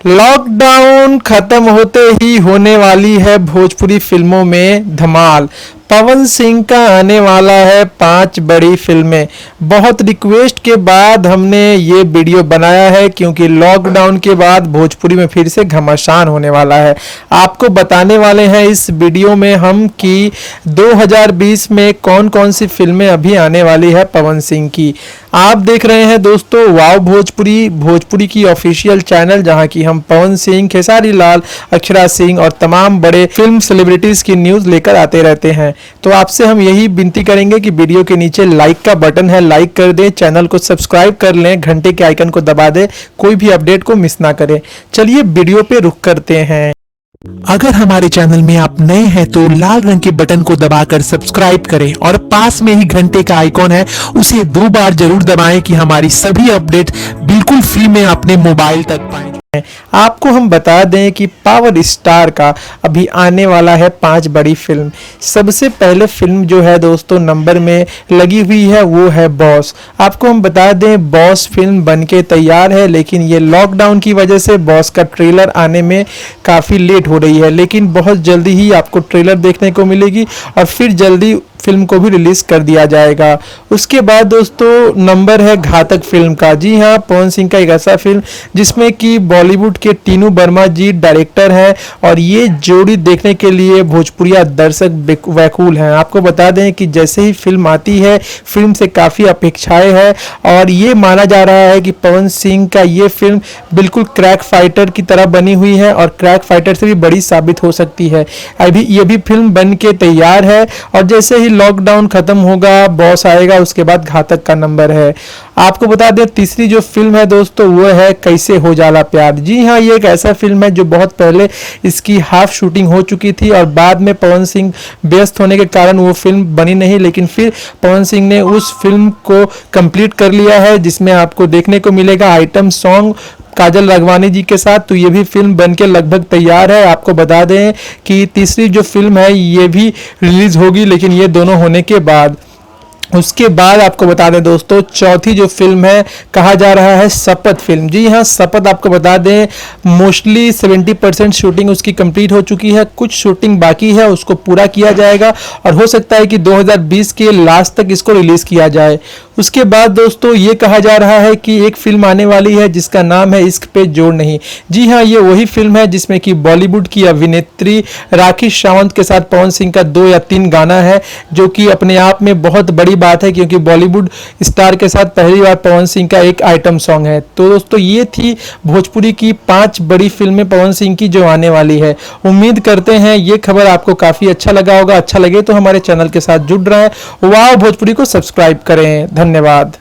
Lockdown खत्म होते ही होने वाली है भोजपुरी फिल्मों में धमाल। पवन सिंह का आने वाला है 5 बड़ी फिल्में। बहुत रिक्वेस्ट के बाद हमने ये वीडियो बनाया है क्योंकि लॉकडाउन के बाद भोजपुरी में फिर से घमासान होने वाला है। आपको बताने वाले हैं इस वीडियो में हम कि 2020 में कौन कौन सी फिल्में अभी आने वाली है पवन सिंह की। आप देख रहे हैं दोस्तों वाव भोजपुरी की ऑफिशियल चैनल, जहां की हम पवन सिंह, खेसारी लाल, अक्षरा सिंह और तमाम बड़े फिल्म सेलिब्रिटीज की न्यूज लेकर आते रहते हैं। तो आपसे हम यही विनती करेंगे कि वीडियो के नीचे लाइक का बटन है, लाइक कर दें, चैनल को सब्सक्राइब कर लें, घंटे के आइकन को दबा दें, कोई भी अपडेट को मिस ना करें। चलिए वीडियो पे रुक करते हैं। अगर हमारे चैनल में आप नए हैं तो लाल रंग के बटन को दबाकर सब्सक्राइब करें और पास में ही घंटे का आइकॉन है, उसे 2 बार जरूर दबाएं कि हमारी सभी अपडेट बिल्कुल फ्री में अपने मोबाइल तक पाएं। आपको हम बता दें कि पावर स्टार का अभी आने वाला है 5 बड़ी फिल्म। सबसे पहले फिल्म जो है दोस्तों नंबर में लगी हुई है वो है बॉस। आपको हम बता दें बॉस फिल्म बनके तैयार है, लेकिन ये लॉकडाउन की वजह से बॉस का ट्रेलर आने में काफ़ी लेट हो रही है, लेकिन बहुत जल्दी ही आपको ट्रेलर देखने को मिलेगी और फिर जल्दी फिल्म को भी रिलीज कर दिया जाएगा। उसके बाद दोस्तों नंबर है घातक फिल्म का। जी हाँ, पवन सिंह का एक ऐसा फिल्म जिसमें कि बॉलीवुड के टीनू वर्मा जी डायरेक्टर हैं और ये जोड़ी देखने के लिए भोजपुरिया दर्शक व्याकुल हैं। आपको बता दें कि जैसे ही फिल्म आती है फिल्म से काफ़ी अपेक्षाएं हैं और ये माना जा रहा है कि पवन सिंह का ये फिल्म बिल्कुल क्रैक फाइटर की तरह बनी हुई है और क्रैक फाइटर से भी बड़ी साबित हो सकती है। अभी ये भी फिल्म बन के तैयार है और जैसे ही लॉकडाउन खत्म होगा बॉस आएगा, उसके बाद घातक का नंबर है। आपको बता दें तीसरी जो फिल्म है दोस्तों वो है कैसे हो जाला प्यार। जी हाँ, ये एक ऐसा फिल्म है जो बहुत पहले इसकी हाफ शूटिंग हो चुकी थी और बाद में पवन सिंह व्यस्त होने के कारण वो फिल्म बनी नहीं, लेकिन फिर पवन सिंह ने उस फिल्म को कंप्लीट कर लिया है, जिसमें आपको देखने को मिलेगा आइटम सॉन्ग काजल राघवानी जी के साथ। तो ये भी फिल्म बनके लगभग तैयार है। आपको बता दें कि तीसरी जो फिल्म है ये भी रिलीज होगी, लेकिन ये दोनों होने के बाद। उसके बाद आपको बता दें दोस्तों चौथी जो फिल्म है कहा जा रहा है शपथ फिल्म। जी हाँ, शपथ आपको बता दें मोस्टली 70% शूटिंग उसकी कंप्लीट हो चुकी है, कुछ शूटिंग बाकी है, उसको पूरा किया जाएगा और हो सकता है कि 2020 के लास्ट तक इसको रिलीज किया जाए। उसके बाद दोस्तों ये कहा जा रहा है कि एक फिल्म आने वाली है जिसका नाम है इश्क पे जोर नहीं। जी हाँ, ये वही फिल्म है जिसमें कि बॉलीवुड की अभिनेत्री राखी सावंत के साथ पवन सिंह का 2 या 3 गाना है, जो कि अपने आप में बहुत बड़ी बात है क्योंकि बॉलीवुड स्टार के साथ पहली बार पवन सिंह का एक आइटम सॉन्ग है। तो दोस्तों ये थी भोजपुरी की 5 बड़ी फिल्में पवन सिंह की जो आने वाली है। उम्मीद करते हैं ये खबर आपको काफी अच्छा लगा होगा। अच्छा लगे तो हमारे चैनल के साथ जुड़ रहे हैं, वाव भोजपुरी को सब्सक्राइब करें। धन्यवाद।